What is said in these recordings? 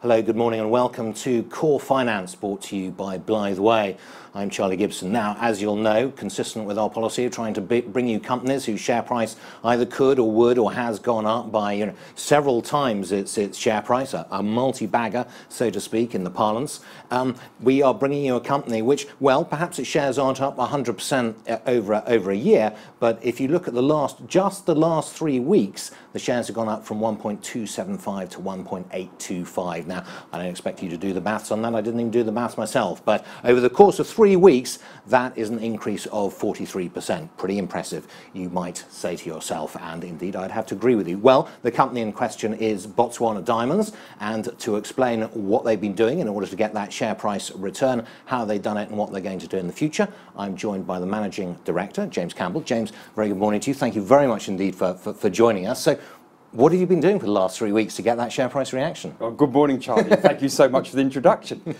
Hello, good morning and welcome to Core Finance, brought to you by Blythe Way. I'm Charlie Gibson. Now, as you'll know, consistent with our policy of trying to bring you companies whose share price either could or would or has gone up by several times its share price, a multi-bagger, so to speak, in the parlance. We are bringing you a company which, well, perhaps its shares aren't up 100% over a year, but if you look at just the last 3 weeks, the shares have gone up from 1.275 to 1.825. Now, I don't expect you to do the maths on that. I didn't even do the maths myself. But over the course of 3 weeks, that is an increase of 43%. Pretty impressive, you might say to yourself, and indeed I'd have to agree with you. Well, the company in question is Botswana Diamonds, and to explain what they've been doing in order to get that share price return, how they've done it and what they're going to do in the future, I'm joined by the Managing Director, James Campbell. James, very good morning to you. Thank you very much indeed for joining us. So, what have you been doing for the last 3 weeks to get that share price reaction? Well, good morning, Charlie. Thank you so much for the introduction.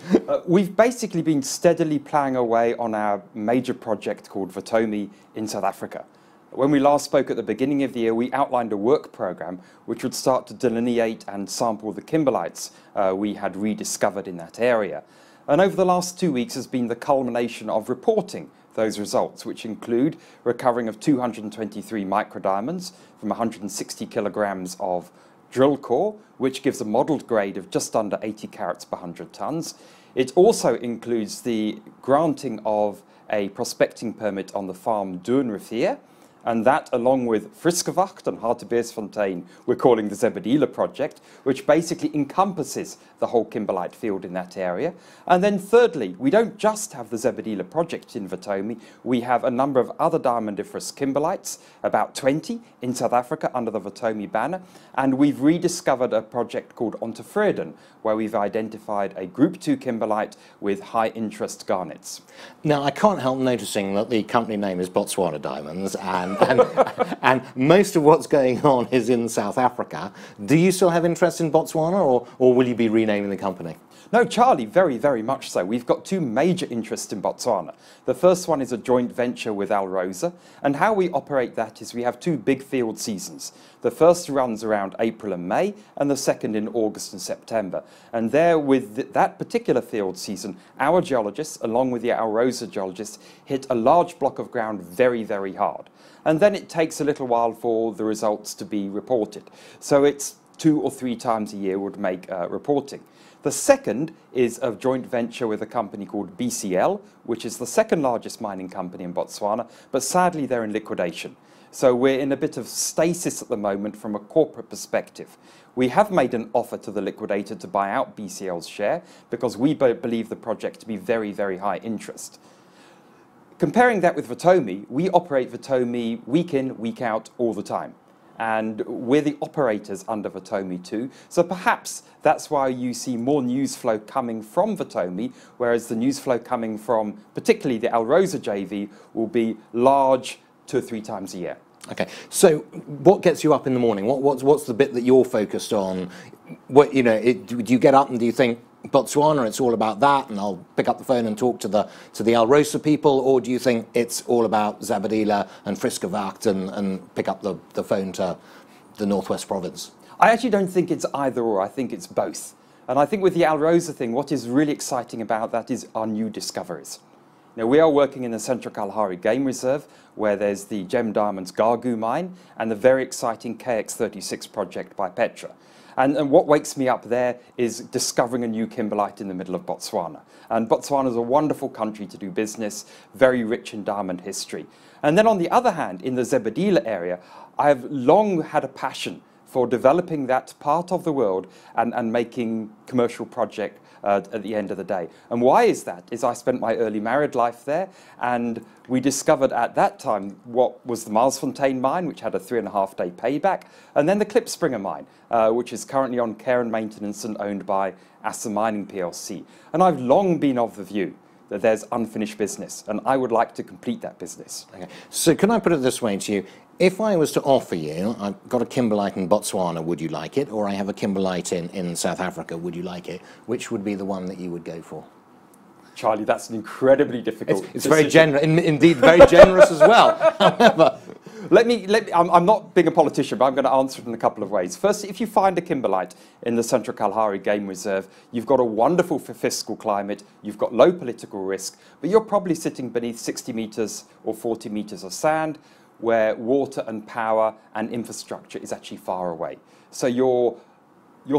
We've basically been steadily ploughing away on our major project called Vitomi in South Africa. When we last spoke at the beginning of the year, we outlined a work program which would start to delineate and sample the kimberlites we had rediscovered in that area. And over the last 2 weeks has been the culmination of reporting those results, which include recovering of 223 microdiamonds from 160 kilograms of drill core, which gives a modelled grade of just under 80 carats per 100 tonnes. It also includes the granting of a prospecting permit on the farm Doornrivier, and that, along with Friskewacht and Hartbeesfontein, we're calling the Zebedela project, which basically encompasses the whole kimberlite field in that area. And then thirdly, we don't just have the Zebedela project in Vitomi, we have a number of other diamondiferous kimberlites, about 20 in South Africa under the Vitomi banner, and we've rediscovered a project called Ontevreden, where we've identified a Group 2 kimberlite with high interest garnets. Now, I can't help noticing that the company name is Botswana Diamonds, and most of what's going on is in South Africa. Do you still have interest in Botswana, or will you be renaming the company? No, Charlie, very, very much so. We've got two major interests in Botswana. The first one is a joint venture with Alrosa, and how we operate that is we have two big field seasons. The first runs around April and May, and the second in August and September. And there, with that particular field season, our geologists, along with the Alrosa geologists, hit a large block of ground very, very hard. And then it takes a little while for the results to be reported. So it's 2 or 3 times a year would make reporting. The second is a joint venture with a company called BCL, which is the second largest mining company in Botswana, but sadly they're in liquidation. So we're in a bit of stasis at the moment from a corporate perspective. We have made an offer to the liquidator to buy out BCL's share because we believe the project to be very, very high interest. Comparing that with Vitomi, we operate Vitomi week in, week out, all the time. And we're the operators under Vitomi too. So perhaps that's why you see more news flow coming from Vitomi, whereas the news flow coming from particularly the Alrosa JV will be large 2 or 3 times a year. Okay, so what gets you up in the morning? What's the bit that you're focused on? Do you get up and do you think, Botswana, it's all about that, and I'll pick up the phone and talk to the Alrosa people, or do you think it's all about Zebedela and Friskewacht and pick up the phone to the Northwest Province? I actually don't think it's either or, I think it's both. And I think with the Alrosa thing, what is really exciting about that is our new discoveries. Now, we are working in the Central Kalahari Game Reserve, where there's the Gem Diamonds Gargu mine and the very exciting KX36 project by Petra. And what wakes me up there is discovering a new kimberlite in the middle of Botswana. And Botswana is a wonderful country to do business, very rich in diamond history. And then on the other hand, in the Zebedela area, I've long had a passion for developing that part of the world and making commercial project at the end of the day. And why is that? Is I spent my early married life there, and we discovered at that time what was the Marsfontein mine, which had a 3.5-day payback, and then the Klipspringer mine, which is currently on care and maintenance and owned by Assa Mining PLC. And I've long been of the view that there's unfinished business, and I would like to complete that business. Okay. So can I put it this way to you? If I was to offer you, I've got a kimberlite in Botswana, would you like it? Or I have a kimberlite in South Africa, would you like it? Which would be the one that you would go for? Charlie, that's an incredibly difficult It's very generous, indeed very generous as well. However, I'm not being a politician, but I'm going to answer it in a couple of ways. First, if you find a kimberlite in the Central Kalahari Game Reserve, you've got a wonderful fiscal climate, you've got low political risk, but you're probably sitting beneath 60 metres or 40 metres of sand, where water and power and infrastructure is actually far away. So your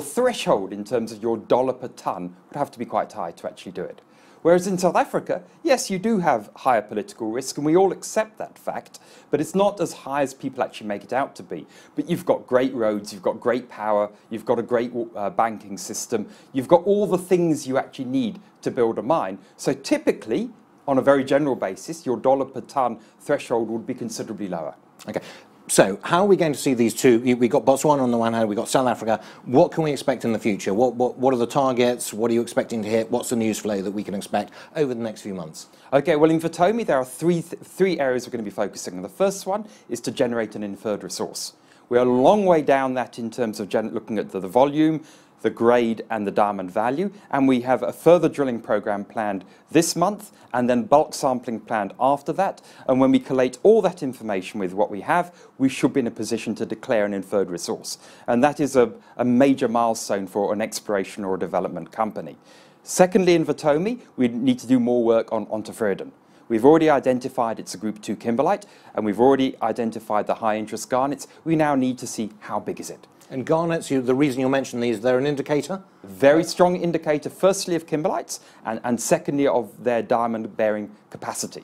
threshold in terms of your dollar per tonne would have to be quite high to actually do it. Whereas in South Africa, yes, you do have higher political risk, and we all accept that fact, but it's not as high as people actually make it out to be. But you've got great roads, you've got great power, you've got a great banking system, you've got all the things you actually need to build a mine. So typically, on a very general basis, your dollar per tonne threshold would be considerably lower. Okay. So how are we going to see these two? We've got Botswana on the one hand, we've got South Africa. What can we expect in the future? What are the targets? What are you expecting to hit? What's the news flow that we can expect over the next few months? Okay, well in Vitomi there are three areas we're going to be focusing on. The first one is to generate an inferred resource. We're a long way down that in terms of looking at the volume, the grade and the diamond value, and we have a further drilling program planned this month and then bulk sampling planned after that. And when we collate all that information with what we have, we should be in a position to declare an inferred resource. And that is a major milestone for an exploration or a development company. Secondly, in Vitomi, we need to do more work on Ontevreden. We've already identified it's a Group 2 kimberlite, and we've already identified the high interest garnets. We now need to see how big is it. And garnets, the reason you mentioned these, they're an indicator? Very strong indicator, firstly of kimberlites, and secondly of their diamond-bearing capacity.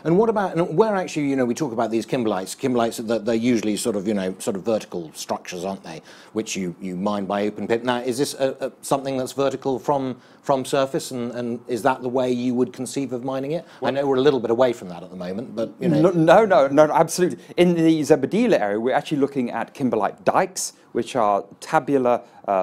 And what about, and where actually, we talk about these kimberlites, they're usually sort of vertical structures, aren't they, which you mine by open pit. Now, is this something that's vertical from surface, and is that the way you would conceive of mining it? Well, I know we're a little bit away from that at the moment, but, No, absolutely. In the Zebedela area, we're actually looking at kimberlite dikes, which are tabular,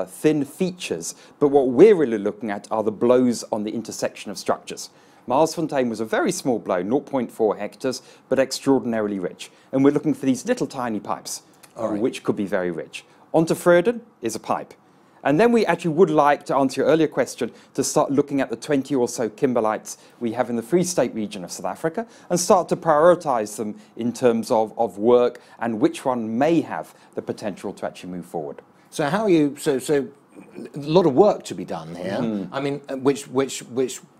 thin features, but what we're really looking at are the blows on the intersection of structures. Marsfontein was a very small blow, 0.4 hectares, but extraordinarily rich. And we're looking for these little tiny pipes, which could be very rich. Ontevreden is a pipe. And then we actually would like, to answer your earlier question, to start looking at the 20 or so kimberlites we have in the Free State region of South Africa and start to prioritise them in terms of work and which one may have the potential to actually move forward. So how are you, so a lot of work to be done here. I mean, which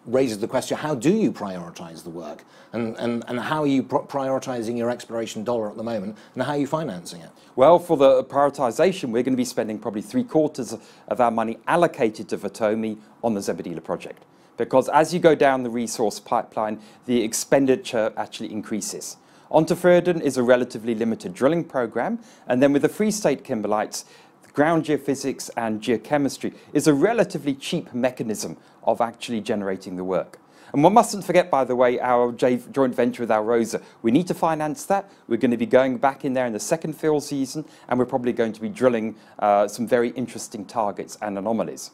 raises the question: how do you prioritise the work, and how are you prioritising your exploration dollar at the moment, and how are you financing it? Well, for the prioritisation, we're going to be spending probably 3/4 of our money allocated to Vitomi on the Zebedela project, because as you go down the resource pipeline, the expenditure actually increases. Ontevreden is a relatively limited drilling program, and then with the Free State kimberlites, ground geophysics and geochemistry is a relatively cheap mechanism of actually generating the work. And one mustn't forget, by the way, our joint venture with Alrosa. We need to finance that. We're going to be going back in there in the second fill season, and we're probably going to be drilling some very interesting targets and anomalies.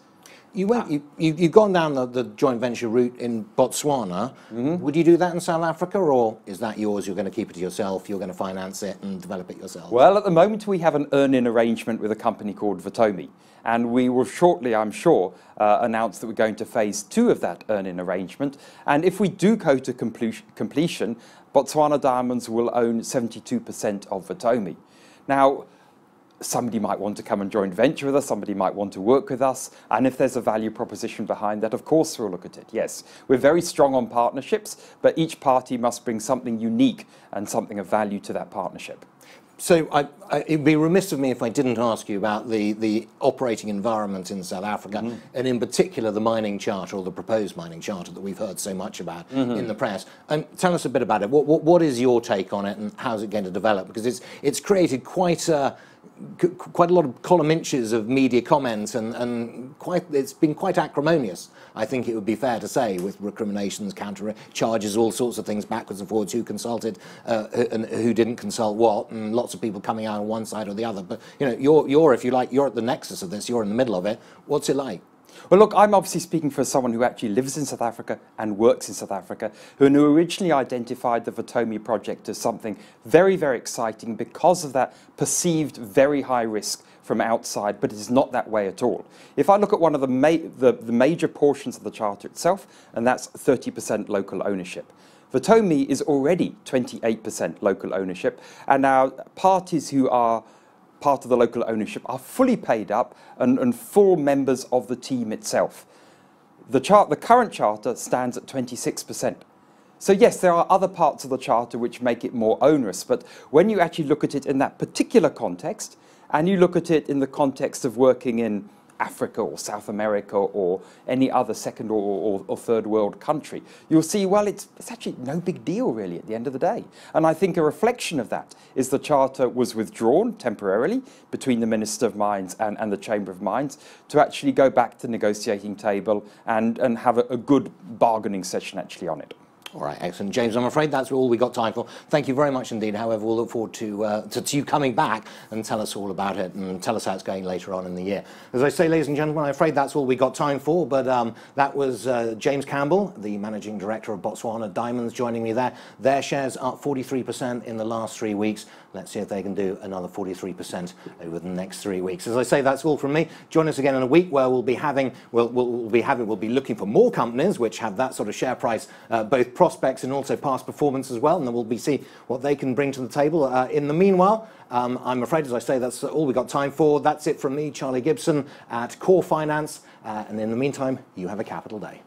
You've gone down the joint venture route in Botswana. Would you do that in South Africa, or is that yours? You're going to keep it to yourself, you're going to finance it and develop it yourself? Well, at the moment we have an earn-in arrangement with a company called Vitomi, and we will shortly, I'm sure, announce that we're going to phase 2 of that earn-in arrangement. And if we do go to completion, Botswana Diamonds will own 72% of Vitomi. Now, somebody might want to come and joint venture with us, somebody might want to work with us, and if there's a value proposition behind that, of course we'll look at it, yes. We're very strong on partnerships, but each party must bring something unique and something of value to that partnership. So it'd be remiss of me if I didn't ask you about the operating environment in South Africa, and in particular the mining charter, or the proposed mining charter that we've heard so much about in the press. And tell us a bit about it. What is your take on it, and how's it going to develop? Because it's created quite a lot of column inches of media comments, and it's been quite acrimonious, I think it would be fair to say, with recriminations, counter charges, all sorts of things backwards and forwards, who consulted and who didn't consult what, and lots of people coming out on one side or the other. But you're if you like, you're at the nexus of this, you're in the middle of it. What's it like? Well, look, I'm obviously speaking for someone who actually lives in South Africa and works in South Africa, who originally identified the Vitomi project as something very, very exciting because of that perceived very high risk from outside, but it is not that way at all. If I look at one of the major portions of the charter itself, and that's 30% local ownership. Votomi is already 28% local ownership, and now parties who are part of the local ownership are fully paid up and full members of the team itself. The current charter stands at 26%. So yes, there are other parts of the charter which make it more onerous, but when you actually look at it in that particular context, and you look at it in the context of working in Africa or South America or any other second or third world country, you'll see, well, it's actually no big deal really at the end of the day. And I think a reflection of that is the charter was withdrawn temporarily between the Minister of Mines and the Chamber of Mines to actually go back to the negotiating table and have a good bargaining session actually on it. All right, excellent. James, I'm afraid that's all we got time for. Thank you very much indeed. However, we'll look forward to you coming back and tell us all about it and tell us how it's going later on in the year. As I say, ladies and gentlemen, I'm afraid that's all we got time for, but that was James Campbell, the Managing Director of Botswana Diamonds, joining me there. Their shares up 43% in the last 3 weeks. Let's see if they can do another 43% over the next 3 weeks. As I say, that's all from me. Join us again in a week where we'll be looking for more companies which have that sort of share price, both prospects and also past performance as well, and then we'll see what they can bring to the table. In the meanwhile, I'm afraid, as I say, that's all we've got time for. That's it from me, Charlie Gibson, at Core Finance, and in the meantime, you have a capital day.